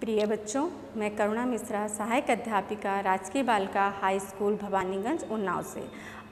प्रिय बच्चों, मैं करुणा मिश्रा, सहायक अध्यापिका, राजकीय बालिका हाई स्कूल भवानीगंज, उन्नाव से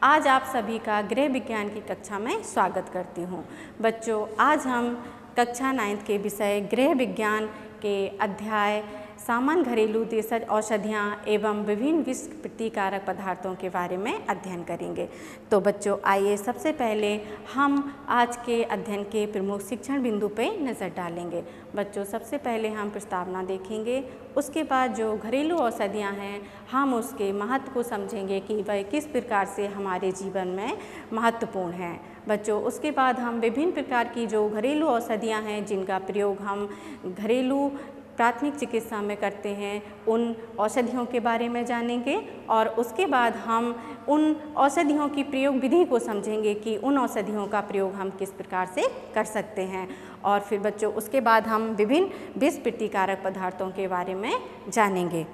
आज आप सभी का गृह विज्ञान की कक्षा में स्वागत करती हूँ। बच्चों, आज हम कक्षा 9 के विषय गृह विज्ञान के अध्याय सामान्य घरेलू देशज औषधियाँ एवं विभिन्न विष प्रतिकारक पदार्थों के बारे में अध्ययन करेंगे। तो बच्चों, आइए सबसे पहले हम आज के अध्ययन के प्रमुख शिक्षण बिंदु पे नज़र डालेंगे। बच्चों, सबसे पहले हम प्रस्तावना देखेंगे, उसके बाद जो घरेलू औषधियाँ हैं हम उसके महत्व को समझेंगे कि वह किस प्रकार से हमारे जीवन में महत्वपूर्ण हैं। बच्चों, उसके बाद हम विभिन्न प्रकार की जो घरेलू औषधियाँ हैं जिनका प्रयोग हम घरेलू प्राथमिक चिकित्सा में करते हैं, उन औषधियों के बारे में जानेंगे और उसके बाद हम उन औषधियों की प्रयोग विधि को समझेंगे कि उन औषधियों का प्रयोग हम किस प्रकार से कर सकते हैं। और फिर बच्चों, उसके बाद हम विभिन्न विष प्रतिकारक पदार्थों के बारे में जानेंगे।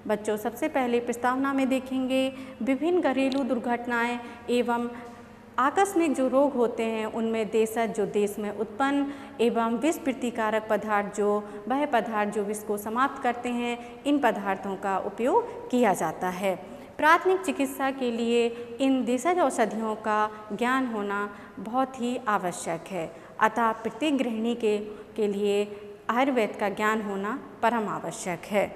बच्चों, सबसे पहले प्रस्तावना में देखेंगे विभिन्न घरेलू दुर्घटनाएं एवं आकस्मिक जो रोग होते हैं उनमें देशज जो देश में उत्पन्न एवं विष प्रतिकारक पदार्थ जो वह पदार्थ जो विष को समाप्त करते हैं, इन पदार्थों का उपयोग किया जाता है। प्राथमिक चिकित्सा के लिए इन देशज औषधियों का ज्ञान होना बहुत ही आवश्यक है, अतः प्रत्येक गृहिणी के लिए आयुर्वेद का ज्ञान होना परम आवश्यक है।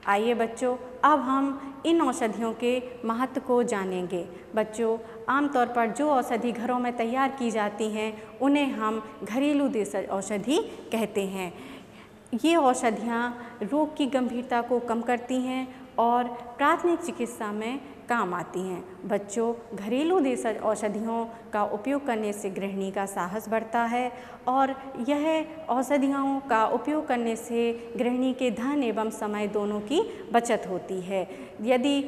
आइए बच्चों, अब हम इन औषधियों के महत्व को जानेंगे। बच्चों, आमतौर पर जो औषधि घरों में तैयार की जाती हैं उन्हें हम घरेलू देशज औषधि कहते हैं। ये औषधियाँ रोग की गंभीरता को कम करती हैं और प्राथमिक चिकित्सा में काम आती हैं। बच्चों, घरेलू देशज औषधियों का उपयोग करने से गृहिणी का साहस बढ़ता है और यह औषधियों का उपयोग करने से गृहिणी के धन एवं समय दोनों की बचत होती है। यदि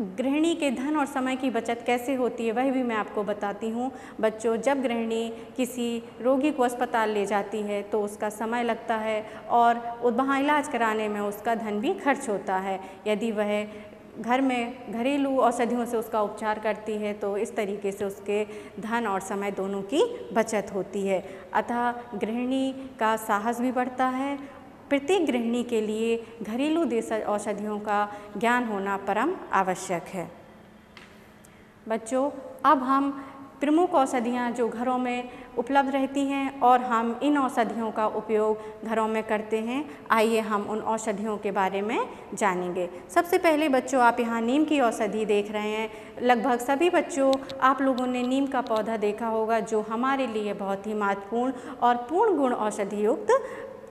गृहिणी के धन और समय की बचत कैसे होती है वह भी मैं आपको बताती हूँ। बच्चों, जब गृहिणी किसी रोगी को अस्पताल ले जाती है तो उसका समय लगता है और वहाँ इलाज कराने में उसका धन भी खर्च होता है। यदि वह घर में घरेलू औषधियों से उसका उपचार करती है तो इस तरीके से उसके धन और समय दोनों की बचत होती है। अतः गृहिणी का साहस भी बढ़ता है। प्रत्येक गृहिणी के लिए घरेलू देशज औषधियों का ज्ञान होना परम आवश्यक है। बच्चों, अब हम प्रमुख औषधियाँ जो घरों में उपलब्ध रहती हैं और हम इन औषधियों का उपयोग घरों में करते हैं, आइए हम उन औषधियों के बारे में जानेंगे। सबसे पहले बच्चों, आप यहाँ नीम की औषधि देख रहे हैं। लगभग सभी बच्चों आप लोगों ने नीम का पौधा देखा होगा जो हमारे लिए बहुत ही महत्वपूर्ण और पूर्ण गुण औषधि युक्त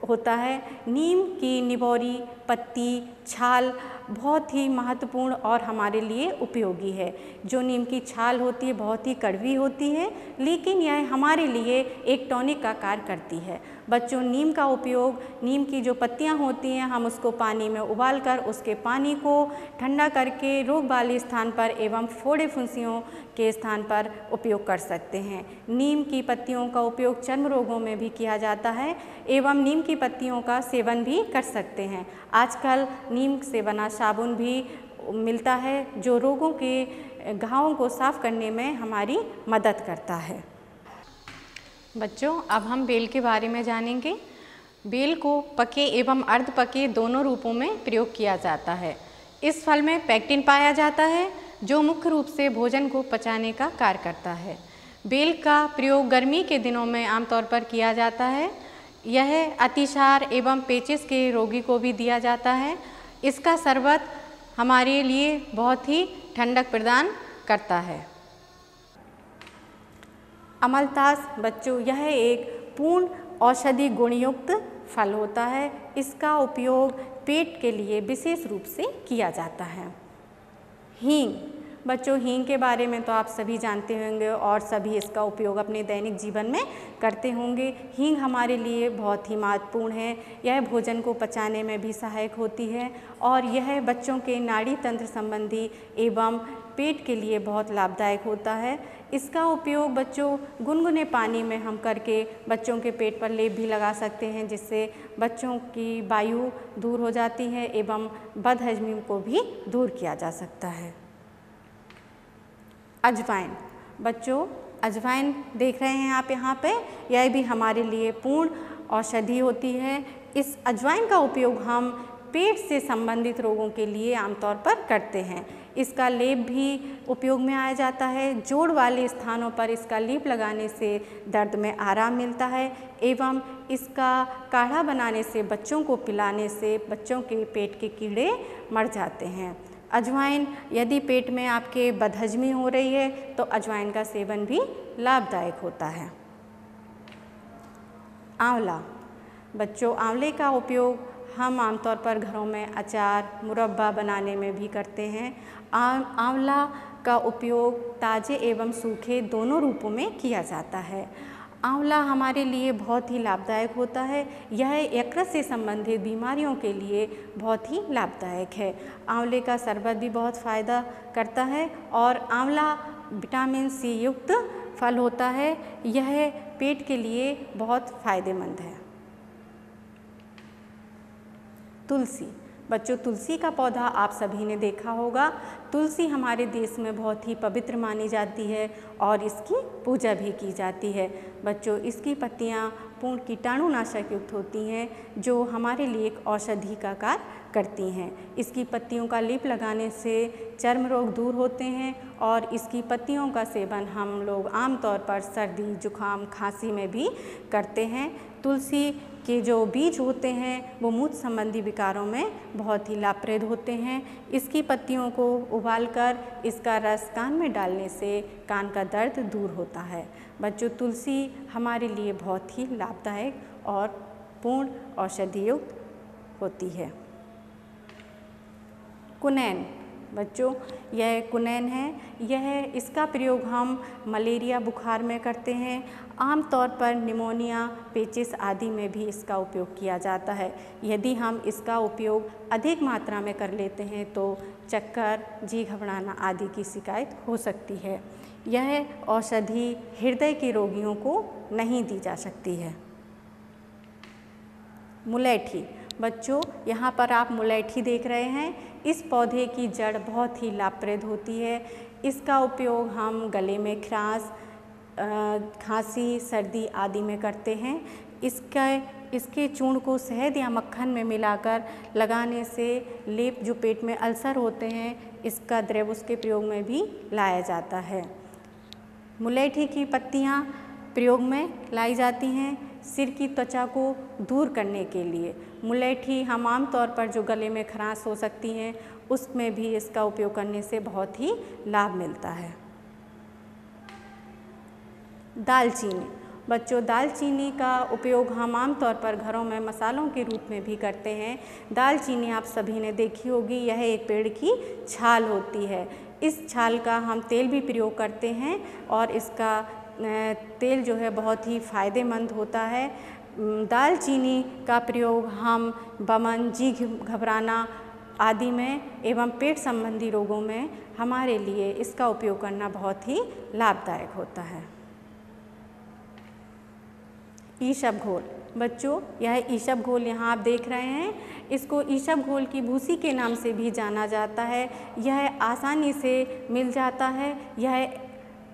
होता है। नीम की निबोरी, पत्ती, छाल बहुत ही महत्वपूर्ण और हमारे लिए उपयोगी है। जो नीम की छाल होती है बहुत ही कड़वी होती है, लेकिन यह हमारे लिए एक टॉनिक का कार्य करती है। बच्चों, नीम का उपयोग, नीम की जो पत्तियां होती हैं हम उसको पानी में उबालकर उसके पानी को ठंडा करके रोग वाले स्थान पर एवं फोड़े फुंसियों के स्थान पर उपयोग कर सकते हैं। नीम की पत्तियों का उपयोग चर्म रोगों में भी किया जाता है एवं नीम की पत्तियों का सेवन भी कर सकते हैं। आजकल नीम से बना साबुन भी मिलता है जो रोगों के घावों को साफ करने में हमारी मदद करता है। बच्चों, अब हम बेल के बारे में जानेंगे। बेल को पके एवं अर्ध पके दोनों रूपों में प्रयोग किया जाता है। इस फल में पेक्टिन पाया जाता है जो मुख्य रूप से भोजन को पचाने का कार्य करता है। बेल का प्रयोग गर्मी के दिनों में आमतौर पर किया जाता है। यह अतिसार एवं पेचिश के रोगी को भी दिया जाता है। इसका शरबत हमारे लिए बहुत ही ठंडक प्रदान करता है। अमलतास बच्चों, यह एक पूर्ण औषधि गुणयुक्त फल होता है। इसका उपयोग पेट के लिए विशेष रूप से किया जाता है। हींग बच्चों, हींग के बारे में तो आप सभी जानते होंगे और सभी इसका उपयोग अपने दैनिक जीवन में करते होंगे। हींग हमारे लिए बहुत ही महत्वपूर्ण है। यह भोजन को पचाने में भी सहायक होती है और यह बच्चों के नाड़ी तंत्र संबंधी एवं पेट के लिए बहुत लाभदायक होता है। इसका उपयोग बच्चों गुनगुने पानी में हम करके बच्चों के पेट पर लेप भी लगा सकते हैं, जिससे बच्चों की वायु दूर हो जाती है एवं बदहजमी को भी दूर किया जा सकता है। अजवाइन बच्चों, अजवाइन देख रहे हैं आप यहाँ पे, यह भी हमारे लिए पूर्ण औषधि होती है। इस अजवाइन का उपयोग हम पेट से संबंधित रोगों के लिए आमतौर पर करते हैं। इसका लेप भी उपयोग में आया जाता है। जोड़ वाले स्थानों पर इसका लेप लगाने से दर्द में आराम मिलता है एवं इसका काढ़ा बनाने से बच्चों को पिलाने से बच्चों के पेट के कीड़े मर जाते हैं। अजवाइन यदि पेट में आपके बदहजमी हो रही है तो अजवाइन का सेवन भी लाभदायक होता है। आंवला। बच्चों, आंवले का उपयोग हम आमतौर पर घरों में अचार, मुरब्बा बनाने में भी करते हैं। आंवला का उपयोग ताज़े एवं सूखे दोनों रूपों में किया जाता है। आंवला हमारे लिए बहुत ही लाभदायक होता है। यह यकृत से संबंधित बीमारियों के लिए बहुत ही लाभदायक है। आंवले का शरबत भी बहुत फ़ायदा करता है और आंवला विटामिन सी युक्त फल होता है। यह पेट के लिए बहुत फ़ायदेमंद है। तुलसी। बच्चों, तुलसी का पौधा आप सभी ने देखा होगा। तुलसी हमारे देश में बहुत ही पवित्र मानी जाती है और इसकी पूजा भी की जाती है। बच्चों, इसकी पत्तियां पूर्ण कीटाणुनाशक युक्त होती हैं जो हमारे लिए एक औषधि का कार्य करती हैं। इसकी पत्तियों का लेप लगाने से चर्म रोग दूर होते हैं और इसकी पत्तियों का सेवन हम लोग आमतौर पर सर्दी, जुखाम, खांसी में भी करते हैं। तुलसी के जो बीज होते हैं वो मूत्र संबंधी विकारों में बहुत ही लाभप्रद होते हैं। इसकी पत्तियों को उबालकर इसका रस कान में डालने से कान का दर्द दूर होता है। बच्चों, तुलसी हमारे लिए बहुत ही लाभदायक और पूर्ण औषधि युक्त होती है। कुनैन। बच्चों, यह कुनैन है। इसका प्रयोग हम मलेरिया बुखार में करते हैं। आमतौर पर निमोनिया, पेचिस आदि में भी इसका उपयोग किया जाता है। यदि हम इसका उपयोग अधिक मात्रा में कर लेते हैं तो चक्कर, जी घबराना आदि की शिकायत हो सकती है। यह औषधि हृदय के रोगियों को नहीं दी जा सकती है। मुलैठी। बच्चों, यहाँ पर आप मुलैठी देख रहे हैं। इस पौधे की जड़ बहुत ही लाभप्रद होती है। इसका उपयोग हम गले में खराश, खांसी, सर्दी आदि में करते हैं। इसके चूर्ण को शहद या मक्खन में मिलाकर लगाने से लेप जो पेट में अल्सर होते हैं इसका द्रव उसके प्रयोग में भी लाया जाता है। मुलैठी की पत्तियाँ प्रयोग में लाई जाती हैं सिर की त्वचा को दूर करने के लिए। मुलैठी हम आमतौर पर जो गले में खराश हो सकती हैं उसमें भी इसका उपयोग करने से बहुत ही लाभ मिलता है। दालचीनी। बच्चों, दालचीनी का उपयोग हम आमतौर पर घरों में मसालों के रूप में भी करते हैं। दालचीनी आप सभी ने देखी होगी। यह एक पेड़ की छाल होती है। इस छाल का हम तेल भी प्रयोग करते हैं और इसका तेल जो है बहुत ही फ़ायदेमंद होता है। दालचीनी का प्रयोग हम बमन, जी घबराना आदि में एवं पेट संबंधी रोगों में हमारे लिए इसका उपयोग करना बहुत ही लाभदायक होता है। ईसबगोल। बच्चों, यह ईसबगोल यहाँ आप देख रहे हैं। इसको ईसबगोल की भूसी के नाम से भी जाना जाता है। यह आसानी से मिल जाता है। यह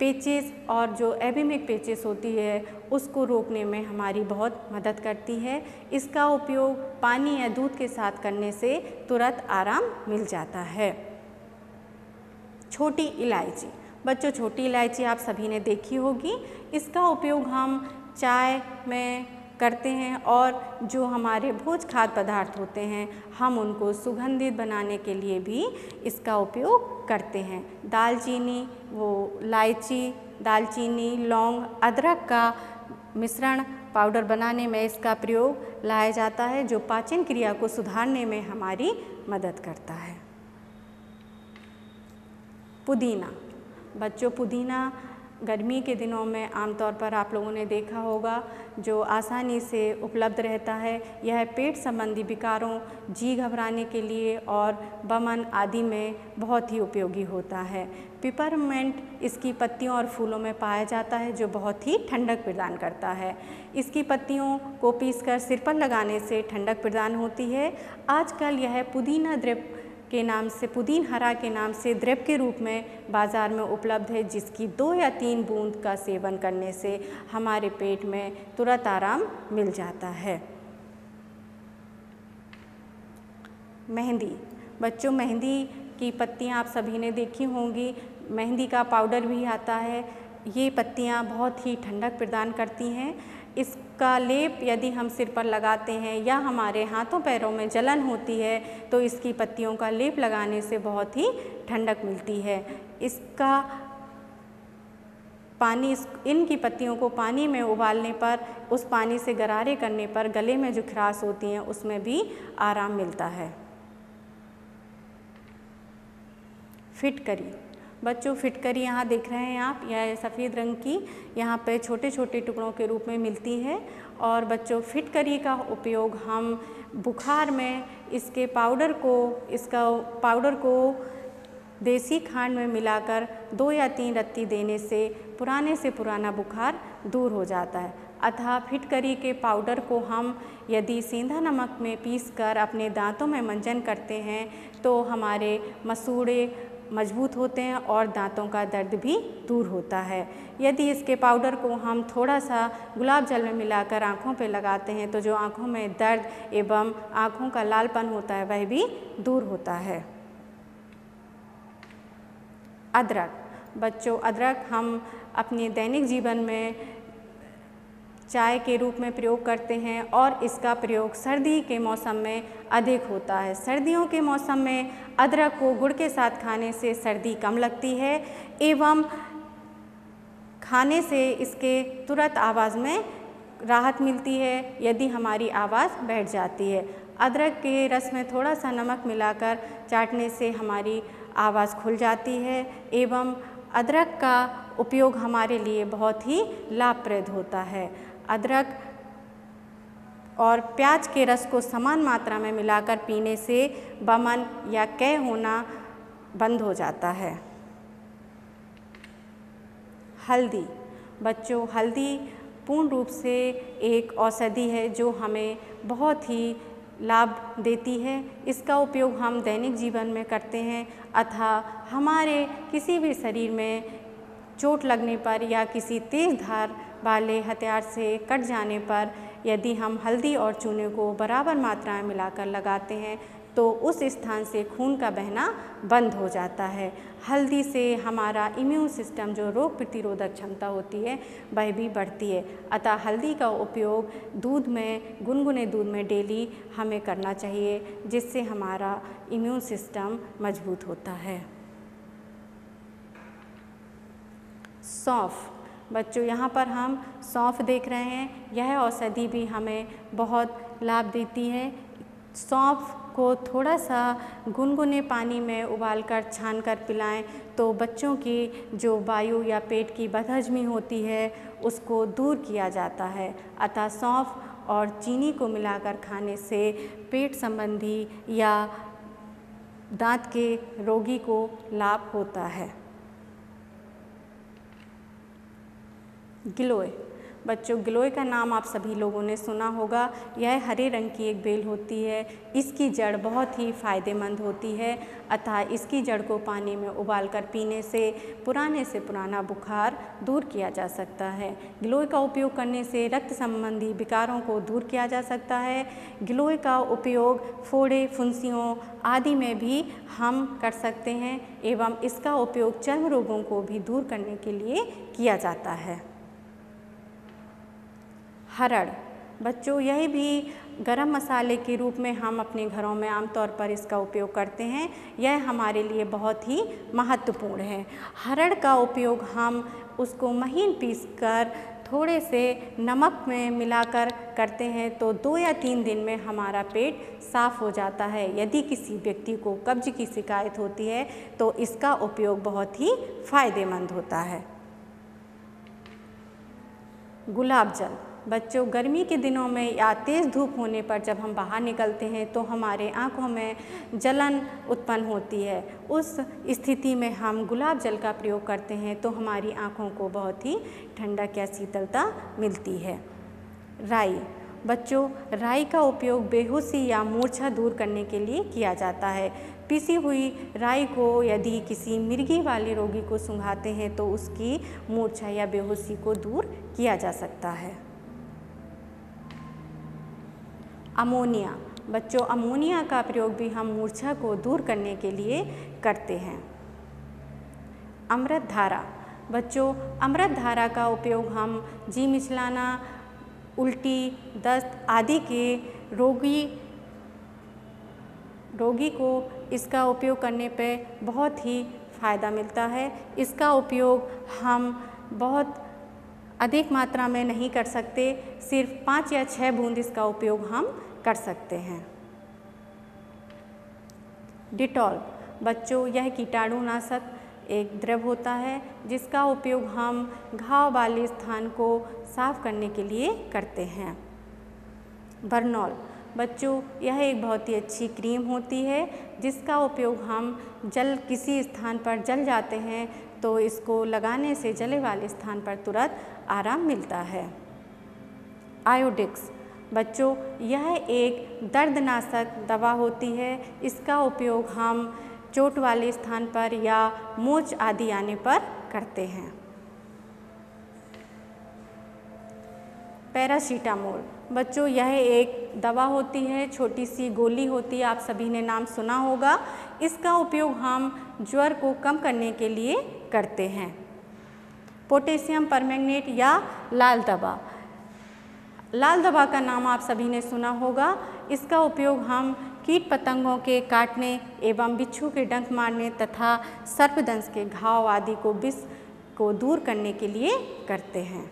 पेचिस और जो एबिमिक पेचिस होती है उसको रोकने में हमारी बहुत मदद करती है। इसका उपयोग पानी या दूध के साथ करने से तुरंत आराम मिल जाता है। छोटी इलायची। बच्चों, छोटी इलायची आप सभी ने देखी होगी। इसका उपयोग हम चाय में करते हैं और जो हमारे भोज खाद्य पदार्थ होते हैं हम उनको सुगंधित बनाने के लिए भी इसका उपयोग करते हैं। दालचीनी, इलायची, दालचीनी, लौंग, अदरक का मिश्रण पाउडर बनाने में इसका प्रयोग लाया जाता है जो पाचन क्रिया को सुधारने में हमारी मदद करता है। पुदीना। बच्चों, पुदीना गर्मी के दिनों में आमतौर पर आप लोगों ने देखा होगा जो आसानी से उपलब्ध रहता है। यह पेट संबंधी विकारों, जी घबराने के लिए और बमन आदि में बहुत ही उपयोगी होता है। पिपरमेंट इसकी पत्तियों और फूलों में पाया जाता है जो बहुत ही ठंडक प्रदान करता है। इसकी पत्तियों को पीसकर सिर पर लगाने से ठंडक प्रदान होती है। आजकल यह पुदीना द्रव के नाम से, पुदीन हरा के नाम से द्रव के रूप में बाज़ार में उपलब्ध है, जिसकी 2 या 3 बूंद का सेवन करने से हमारे पेट में तुरंत आराम मिल जाता है। मेहंदी। बच्चों, मेहंदी की पत्तियां आप सभी ने देखी होंगी। मेहंदी का पाउडर भी आता है। ये पत्तियां बहुत ही ठंडक प्रदान करती हैं। इसका लेप यदि हम सिर पर लगाते हैं या हमारे हाथों पैरों में जलन होती है तो इसकी पत्तियों का लेप लगाने से बहुत ही ठंडक मिलती है। इसका पानी, इनकी पत्तियों को पानी में उबालने पर, उस पानी से गरारे करने पर गले में जो खराश होती हैं उसमें भी आराम मिलता है। फिटकरी। बच्चों, फिटकरी यहाँ देख रहे हैं आप, यह सफ़ेद रंग की यहाँ पे छोटे छोटे टुकड़ों के रूप में मिलती है। और बच्चों, फिटकरी का उपयोग हम बुखार में इसका पाउडर को देसी खांड में मिलाकर 2 या 3 रत्ती देने से पुराना बुखार दूर हो जाता है। अतः फिटकरी के पाउडर को हम यदि सेंधा नमक में पीसकर अपने दांतों में मंजन करते हैं तो हमारे मसूड़े मजबूत होते हैं और दांतों का दर्द भी दूर होता है। यदि इसके पाउडर को हम थोड़ा सा गुलाब जल में मिलाकर आँखों पर लगाते हैं तो जो आँखों में दर्द एवं आँखों का लालपन होता है वह भी दूर होता है। अदरक। बच्चों, अदरक हम अपने दैनिक जीवन में चाय के रूप में प्रयोग करते हैं और इसका प्रयोग सर्दी के मौसम में अधिक होता है। सर्दियों के मौसम में अदरक को गुड़ के साथ खाने से सर्दी कम लगती है एवं खाने से इसके तुरंत आवाज़ में राहत मिलती है यदि हमारी आवाज़ बैठ जाती है। अदरक के रस में थोड़ा सा नमक मिलाकर चाटने से हमारी आवाज़ खुल जाती है एवं अदरक का उपयोग हमारे लिए बहुत ही लाभप्रद होता है। अदरक और प्याज के रस को समान मात्रा में मिलाकर पीने से बमन या कै होना बंद हो जाता है। हल्दी। बच्चों, हल्दी पूर्ण रूप से एक औषधि है जो हमें बहुत ही लाभ देती है। इसका उपयोग हम दैनिक जीवन में करते हैं। अतः हमारे किसी भी शरीर में चोट लगने पर या किसी तेज धार वाले हथियार से कट जाने पर यदि हम हल्दी और चूने को बराबर मात्रा में मिलाकर लगाते हैं तो उस स्थान से खून का बहना बंद हो जाता है। हल्दी से हमारा इम्यून सिस्टम, जो रोग प्रतिरोधक क्षमता होती है, वह भी बढ़ती है। अतः हल्दी का उपयोग दूध में, गुनगुने दूध में डेली हमें करना चाहिए, जिससे हमारा इम्यून सिस्टम मजबूत होता है। सौंफ। बच्चों, यहाँ पर हम सौंफ देख रहे हैं। यह औषधि भी हमें बहुत लाभ देती है। सौंफ को थोड़ा सा गुनगुने पानी में उबालकर छानकर पिलाएं तो बच्चों की जो वायु या पेट की बदहजमी होती है उसको दूर किया जाता है। अतः सौंफ और चीनी को मिलाकर खाने से पेट संबंधी या दांत के रोगी को लाभ होता है। गिलोय। बच्चों, गिलोय का नाम आप सभी लोगों ने सुना होगा। यह हरे रंग की एक बेल होती है। इसकी जड़ बहुत ही फायदेमंद होती है। अतः इसकी जड़ को पानी में उबालकर पीने से पुराना बुखार दूर किया जा सकता है। गिलोय का उपयोग करने से रक्त संबंधी विकारों को दूर किया जा सकता है। गिलोय का उपयोग फोड़े, फुंसियों आदि में भी हम कर सकते हैं एवं इसका उपयोग चर्म रोगों को भी दूर करने के लिए किया जाता है। हरड़। बच्चों, यह भी गरम मसाले के रूप में हम अपने घरों में आमतौर पर इसका उपयोग करते हैं। यह हमारे लिए बहुत ही महत्वपूर्ण है। हरड़ का उपयोग हम उसको महीन पीसकर थोड़े से नमक में मिलाकर करते हैं तो 2 या 3 दिन में हमारा पेट साफ हो जाता है। यदि किसी व्यक्ति को कब्ज की शिकायत होती है तो इसका उपयोग बहुत ही फायदेमंद होता है। गुलाब जल। बच्चों, गर्मी के दिनों में या तेज़ धूप होने पर जब हम बाहर निकलते हैं तो हमारे आँखों में जलन उत्पन्न होती है। उस स्थिति में हम गुलाब जल का प्रयोग करते हैं तो हमारी आँखों को बहुत ही ठंडक या शीतलता मिलती है। राई। बच्चों, राई का उपयोग बेहोशी या मूर्छा दूर करने के लिए किया जाता है। पिसी हुई राई को यदि किसी मिर्गी वाले रोगी को सूंघाते हैं तो उसकी मूर्छा या बेहोशी को दूर किया जा सकता है। अमोनिया। बच्चों, अमोनिया का प्रयोग भी हम मूर्छा को दूर करने के लिए करते हैं। अमृत धारा। बच्चों, अमृत धारा का उपयोग हम जी मिचलाना, उल्टी, दस्त आदि के रोगी को इसका उपयोग करने पे बहुत ही फ़ायदा मिलता है। इसका उपयोग हम बहुत अधिक मात्रा में नहीं कर सकते, सिर्फ 5 या 6 बूंद इसका उपयोग हम कर सकते हैं। डिटॉल। बच्चों, यह कीटाणुनाशक एक द्रव होता है जिसका उपयोग हम घाव वाले स्थान को साफ करने के लिए करते हैं। बर्नॉल। बच्चों, यह एक बहुत ही अच्छी क्रीम होती है जिसका उपयोग हम किसी स्थान पर जल जाते हैं तो इसको लगाने से जले वाले स्थान पर तुरंत आराम मिलता है। आयोडेक्स। बच्चों, यह एक दर्दनाशक दवा होती है। इसका उपयोग हम चोट वाले स्थान पर या मोच आदि आने पर करते हैं। पैरासीटामोल। बच्चों, यह एक दवा होती है, छोटी सी गोली होती है, आप सभी ने नाम सुना होगा। इसका उपयोग हम ज्वर को कम करने के लिए करते हैं। पोटेशियम परमैंगनेट या लाल दवा। लाल दवा का नाम आप सभी ने सुना होगा। इसका उपयोग हम कीट पतंगों के काटने एवं बिच्छू के डंक मारने तथा सर्पदंश के घाव आदि को विष को दूर करने के लिए करते हैं।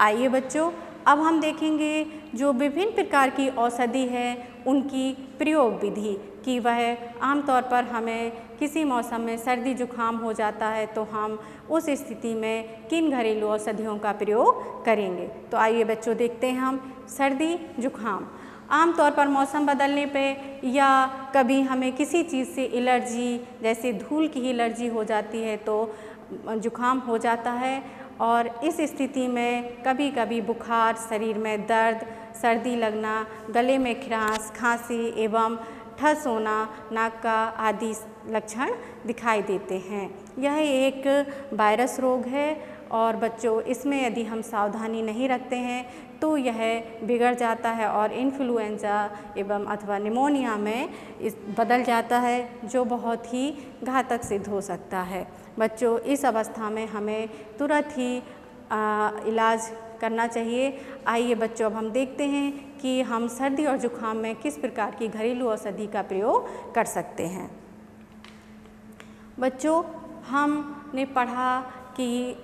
आइए बच्चों, अब हम देखेंगे जो विभिन्न प्रकार की औषधि है उनकी प्रयोग विधि कि वह आमतौर पर हमें किसी मौसम में सर्दी जुखाम हो जाता है तो हम उस स्थिति में किन घरेलू औषधियों का प्रयोग करेंगे। तो आइए बच्चों, देखते हैं हम सर्दी जुखाम। आमतौर पर मौसम बदलने पे या कभी हमें किसी चीज़ से एलर्जी, जैसे धूल की एलर्जी हो जाती है तो जुखाम हो जाता है और इस स्थिति में कभी कभी बुखार, शरीर में दर्द, सर्दी लगना, गले में खराश, खांसी एवं ठस होना, नाक का आदि लक्षण दिखाई देते हैं। यह एक वायरस रोग है और बच्चों, इसमें यदि हम सावधानी नहीं रखते हैं तो यह बिगड़ जाता है और इन्फ्लुएंजा एवं अथवा निमोनिया में बदल जाता है जो बहुत ही घातक सिद्ध हो सकता है। बच्चों, इस अवस्था में हमें तुरंत ही इलाज करना चाहिए। आइए बच्चों, अब हम देखते हैं कि हम सर्दी और जुखाम में किस प्रकार की घरेलू औषधि का प्रयोग कर सकते हैं। बच्चों, हमने पढ़ा कि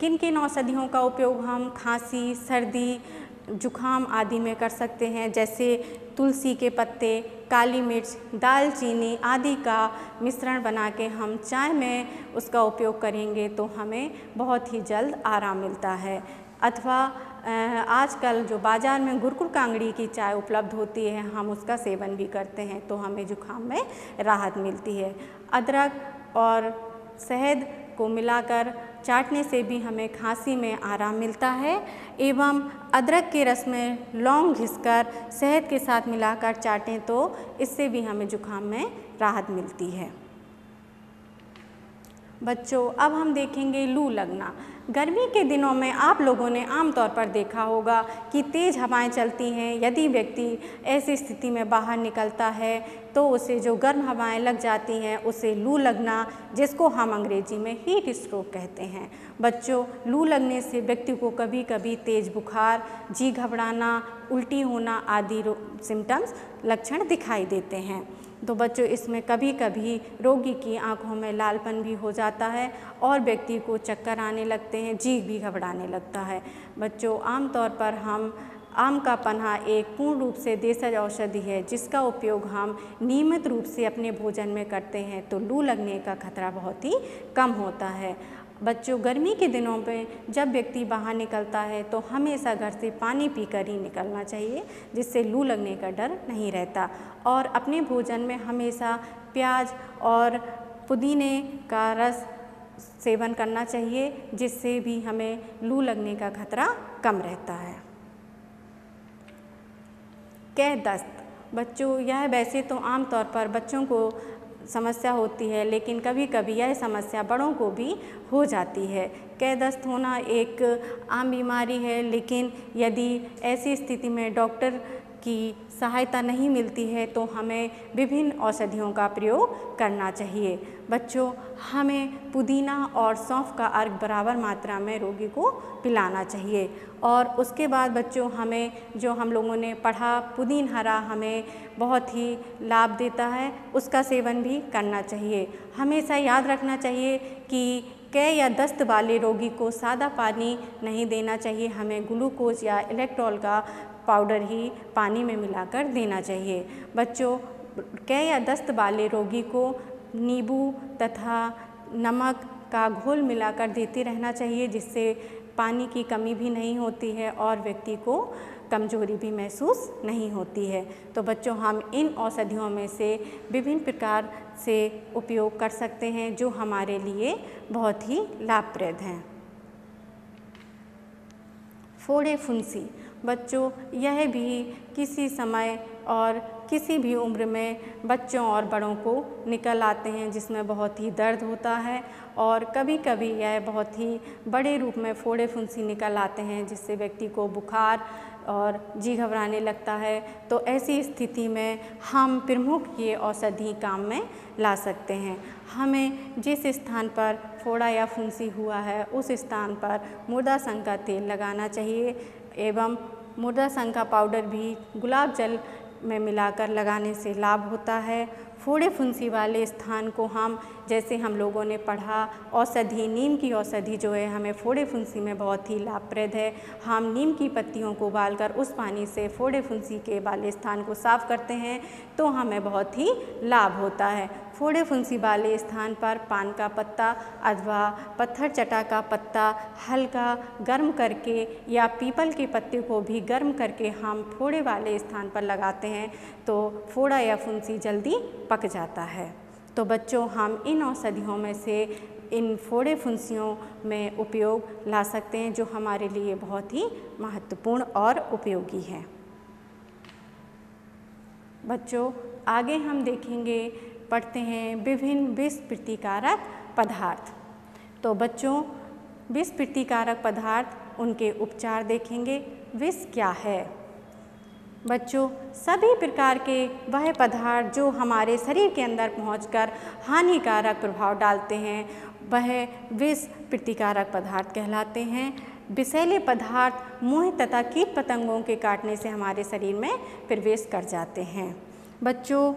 किन किन औषधियों का उपयोग हम खांसी, सर्दी, जुखाम आदि में कर सकते हैं, जैसे तुलसी के पत्ते, काली मिर्च, दालचीनी आदि का मिश्रण बना के हम चाय में उसका उपयोग करेंगे तो हमें बहुत ही जल्द आराम मिलता है। अथवा आजकल जो बाज़ार में गुरकुल कांगड़ी की चाय उपलब्ध होती है, हम उसका सेवन भी करते हैं तो हमें जुखाम में राहत मिलती है। अदरक और शहद को मिलाकर चाटने से भी हमें खांसी में आराम मिलता है एवं अदरक के रस में लौंग घिसकर शहद के साथ मिलाकर चाटें तो इससे भी हमें जुखाम में राहत मिलती है। बच्चों, अब हम देखेंगे लू लगना। गर्मी के दिनों में आप लोगों ने आमतौर पर देखा होगा कि तेज़ हवाएं चलती हैं। यदि व्यक्ति ऐसी स्थिति में बाहर निकलता है तो उसे जो गर्म हवाएं लग जाती हैं उसे लू लगना, जिसको हम अंग्रेजी में हीट स्ट्रोक कहते हैं। बच्चों, लू लगने से व्यक्ति को कभी कभी तेज़ बुखार, जी घबराना, उल्टी होना आदि सिम्टम्स लक्षण दिखाई देते हैं। तो बच्चों, इसमें कभी कभी रोगी की आंखों में लालपन भी हो जाता है और व्यक्ति को चक्कर आने लगते हैं, जी भी घबराने लगता है। बच्चों, आमतौर पर हम आम का पन्हा एक पूर्ण रूप से देशज औषधि है जिसका उपयोग हम नियमित रूप से अपने भोजन में करते हैं तो लू लगने का खतरा बहुत ही कम होता है। बच्चों, गर्मी के दिनों में जब व्यक्ति बाहर निकलता है तो हमेशा घर से पानी पीकर ही निकलना चाहिए, जिससे लू लगने का डर नहीं रहता। और अपने भोजन में हमेशा प्याज और पुदीने का रस सेवन करना चाहिए, जिससे भी हमें लू लगने का खतरा कम रहता है। कैं दस्त बच्चों, यह वैसे तो आमतौर पर बच्चों को समस्या होती है, लेकिन कभी कभी यह समस्या बड़ों को भी हो जाती है। कैं दस्त होना एक आम बीमारी है, लेकिन यदि ऐसी स्थिति में डॉक्टर की सहायता नहीं मिलती है तो हमें विभिन्न औषधियों का प्रयोग करना चाहिए। बच्चों, हमें पुदीना और सौंफ का अर्क बराबर मात्रा में रोगी को पिलाना चाहिए। और उसके बाद बच्चों, हमें जो हम लोगों ने पढ़ा, पुदीन हरा हमें बहुत ही लाभ देता है, उसका सेवन भी करना चाहिए। हमेशा याद रखना चाहिए कि कैं या दस्त वाले रोगी को सादा पानी नहीं देना चाहिए, हमें ग्लूकोज या इलेक्ट्रॉल का पाउडर ही पानी में मिलाकर देना चाहिए। बच्चों, कैं या दस्त वाले रोगी को नींबू तथा नमक का घोल मिलाकर देते रहना चाहिए, जिससे पानी की कमी भी नहीं होती है और व्यक्ति को कमजोरी भी महसूस नहीं होती है। तो बच्चों, हम इन औषधियों में से विभिन्न प्रकार से उपयोग कर सकते हैं जो हमारे लिए बहुत ही लाभप्रद हैं। फोड़े फुंसी बच्चों, यह भी किसी समय और किसी भी उम्र में बच्चों और बड़ों को निकल आते हैं, जिसमें बहुत ही दर्द होता है और कभी कभी यह बहुत ही बड़े रूप में फोड़े फुंसी निकल आते हैं, जिससे व्यक्ति को बुखार और जी घबराने लगता है। तो ऐसी स्थिति में हम प्रमुख ये औषधि काम में ला सकते हैं। हमें जिस स्थान पर फोड़ा या फुंसी हुआ है उस स्थान पर मुर्दा संग का तेल लगाना चाहिए एवं मुर्दा संग का पाउडर भी गुलाब जल में मिलाकर लगाने से लाभ होता है। फोड़े फुंसी वाले स्थान को हम, जैसे हम लोगों ने पढ़ा, औषधि नीम की औषधि जो है हमें फोड़े फुंसी में बहुत ही लाभप्रद है। हम नीम की पत्तियों को उबालकर उस पानी से फोड़े फुंसी के वाले स्थान को साफ करते हैं तो हमें बहुत ही लाभ होता है। फोड़े फुंसी वाले स्थान पर पान का पत्ता अथवा पत्थर चटा का पत्ता हल्का गर्म करके या पीपल के पत्ते को भी गर्म करके हम फोड़े वाले स्थान पर लगाते हैं तो फोड़ा या फुंसी जल्दी पक जाता है। तो बच्चों, हम इन औषधियों में से इन फोड़े फुंसियों में उपयोग ला सकते हैं जो हमारे लिए बहुत ही महत्वपूर्ण और उपयोगी है। बच्चों, आगे हम देखेंगे, पढ़ते हैं विभिन्न विष प्रतिकारक पदार्थ। तो बच्चों, विष प्रतिकारक पदार्थ, उनके उपचार देखेंगे। विष क्या है? बच्चों, सभी प्रकार के वह पदार्थ जो हमारे शरीर के अंदर पहुंचकर हानिकारक प्रभाव डालते हैं वह विष प्रतिकारक पदार्थ कहलाते हैं। विषैले पदार्थ मुंह तथा कीट पतंगों के काटने से हमारे शरीर में प्रवेश कर जाते हैं। बच्चों,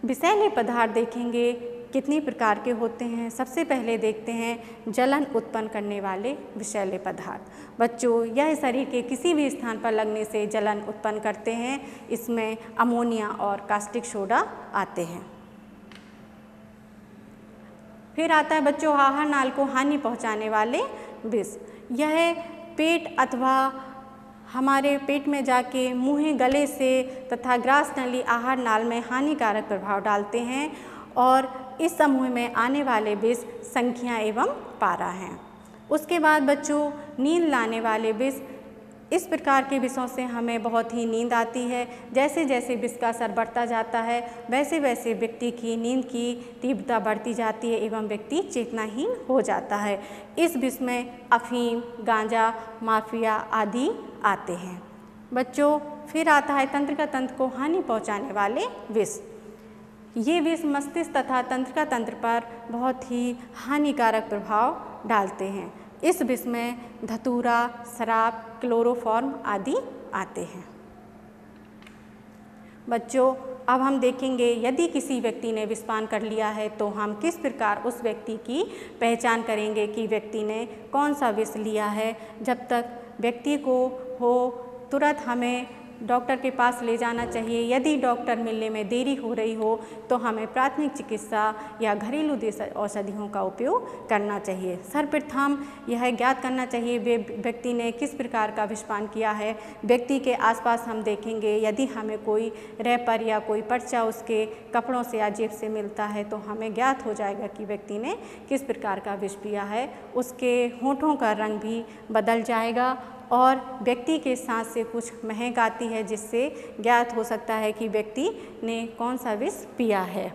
विषैले पदार्थ देखेंगे कितनी प्रकार के होते हैं। सबसे पहले देखते हैं जलन उत्पन्न करने वाले विषैले पदार्थ। बच्चों, यह शरीर के किसी भी स्थान पर लगने से जलन उत्पन्न करते हैं। इसमें अमोनिया और कास्टिक सोडा आते हैं। फिर आता है बच्चों आहार नाल को हानि पहुंचाने वाले विष। यह पेट अथवा हमारे पेट में जाके मुंह गले से तथा ग्रास नली आहार नाल में हानिकारक प्रभाव डालते हैं और इस समूह में आने वाले विष संख्या एवं पारा हैं। उसके बाद बच्चों नींद लाने वाले विष। इस प्रकार के विषों से हमें बहुत ही नींद आती है। जैसे जैसे विष का असर बढ़ता जाता है वैसे वैसे व्यक्ति की नींद की तीव्रता बढ़ती जाती है एवं व्यक्ति चेतनाहीन हो जाता है। इस विष में अफीम, गांजा, माफिया आदि आते हैं। बच्चों, फिर आता है तंत्रिका तंत्र को हानि पहुंचाने वाले विष। ये विष मस्तिष्क तथा तंत्रिका तंत्र पर बहुत ही हानिकारक प्रभाव डालते हैं। इस विष में धतूरा, शराब, क्लोरोफॉर्म आदि आते हैं। बच्चों, अब हम देखेंगे यदि किसी व्यक्ति ने विषपान कर लिया है तो हम किस प्रकार उस व्यक्ति की पहचान करेंगे कि व्यक्ति ने कौन सा विष लिया है। जब तक व्यक्ति को हो तुरंत हमें डॉक्टर के पास ले जाना चाहिए। यदि डॉक्टर मिलने में देरी हो रही हो तो हमें प्राथमिक चिकित्सा या घरेलू देसी औषधियों का उपयोग करना चाहिए। सर्वप्रथम यह ज्ञात करना चाहिए व्यक्ति ने किस प्रकार का विषपान किया है। व्यक्ति के आसपास हम देखेंगे, यदि हमें कोई रैपर या कोई पर्चा उसके कपड़ों से या जेब से मिलता है तो हमें ज्ञात हो जाएगा कि व्यक्ति ने किस प्रकार का विष पिया है। उसके होठों का रंग भी बदल जाएगा और व्यक्ति के सांस से कुछ महक आती है, जिससे ज्ञात हो सकता है कि व्यक्ति ने कौन सा विष पिया है।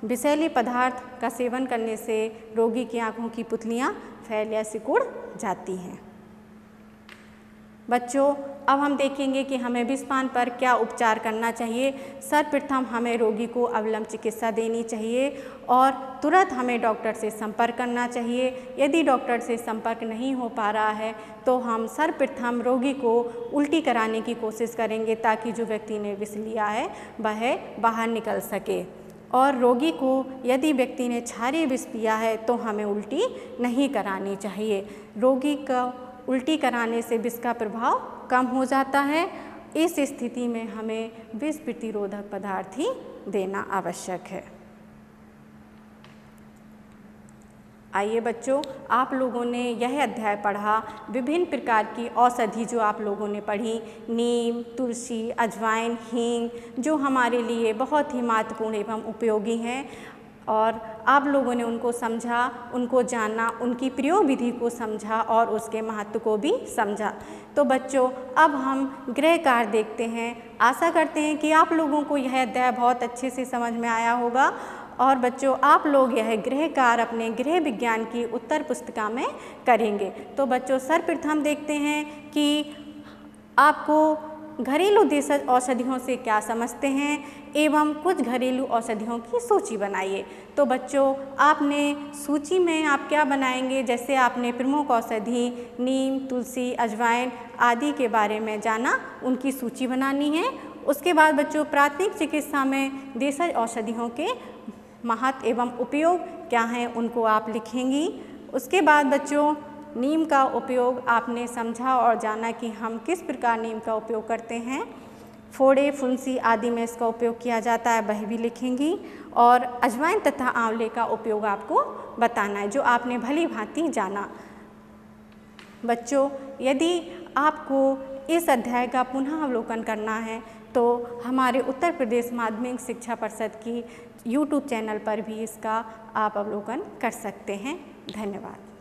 विषैले पदार्थ का सेवन करने से रोगी की आँखों की पुतलियाँ फैल या सिकुड़ जाती हैं। बच्चों, अब हम देखेंगे कि हमें विषपान पर क्या उपचार करना चाहिए। सर्वप्रथम हमें रोगी को अविलंब चिकित्सा देनी चाहिए और तुरंत हमें डॉक्टर से संपर्क करना चाहिए। यदि डॉक्टर से संपर्क नहीं हो पा रहा है तो हम सर्वप्रथम रोगी को उल्टी कराने की कोशिश करेंगे, ताकि जो व्यक्ति ने विष लिया है वह बाहर निकल सके। और रोगी को यदि व्यक्ति ने क्षारीय विष पिया है तो हमें उल्टी नहीं करानी चाहिए। रोगी का उल्टी कराने से विष का प्रभाव कम हो जाता है। इस स्थिति में हमें विष प्रतिरोधक पदार्थ ही देना आवश्यक है। आइए बच्चों, आप लोगों ने यह अध्याय पढ़ा। विभिन्न प्रकार की औषधि जो आप लोगों ने पढ़ी, नीम, तुलसी, अजवाइन, हींग, जो हमारे लिए बहुत ही महत्वपूर्ण एवं उपयोगी हैं, और आप लोगों ने उनको समझा, उनको जाना, उनकी प्रयोग विधि को समझा और उसके महत्व को भी समझा। तो बच्चों, अब हम गृह कार्य देखते हैं। आशा करते हैं कि आप लोगों को यह अध्याय बहुत अच्छे से समझ में आया होगा। और बच्चों, आप लोग यह गृह कार्य अपने गृह विज्ञान की उत्तर पुस्तिका में करेंगे। तो बच्चों, सर्वप्रथम देखते हैं कि आपको घरेलू देसी औषधियों से क्या समझते हैं एवं कुछ घरेलू औषधियों की सूची बनाइए। तो बच्चों, आपने सूची में आप क्या बनाएंगे, जैसे आपने प्रमुख औषधि नीम, तुलसी, अजवाइन आदि के बारे में जाना, उनकी सूची बनानी है। उसके बाद बच्चों, प्राथमिक चिकित्सा में देसी औषधियों के महत्व एवं उपयोग क्या हैं, उनको आप लिखेंगी। उसके बाद बच्चों, नीम का उपयोग आपने समझा और जाना कि हम किस प्रकार नीम का उपयोग करते हैं। फोड़े, फुंसी आदि में इसका उपयोग किया जाता है, वह भी लिखेंगी। और अजवाइन तथा आंवले का उपयोग आपको बताना है, जो आपने भली भांति जाना। बच्चों, यदि आपको इस अध्याय का पुनः अवलोकन करना है तो हमारे उत्तर प्रदेश माध्यमिक शिक्षा परिषद की YouTube चैनल पर भी इसका आप अवलोकन कर सकते हैं। धन्यवाद।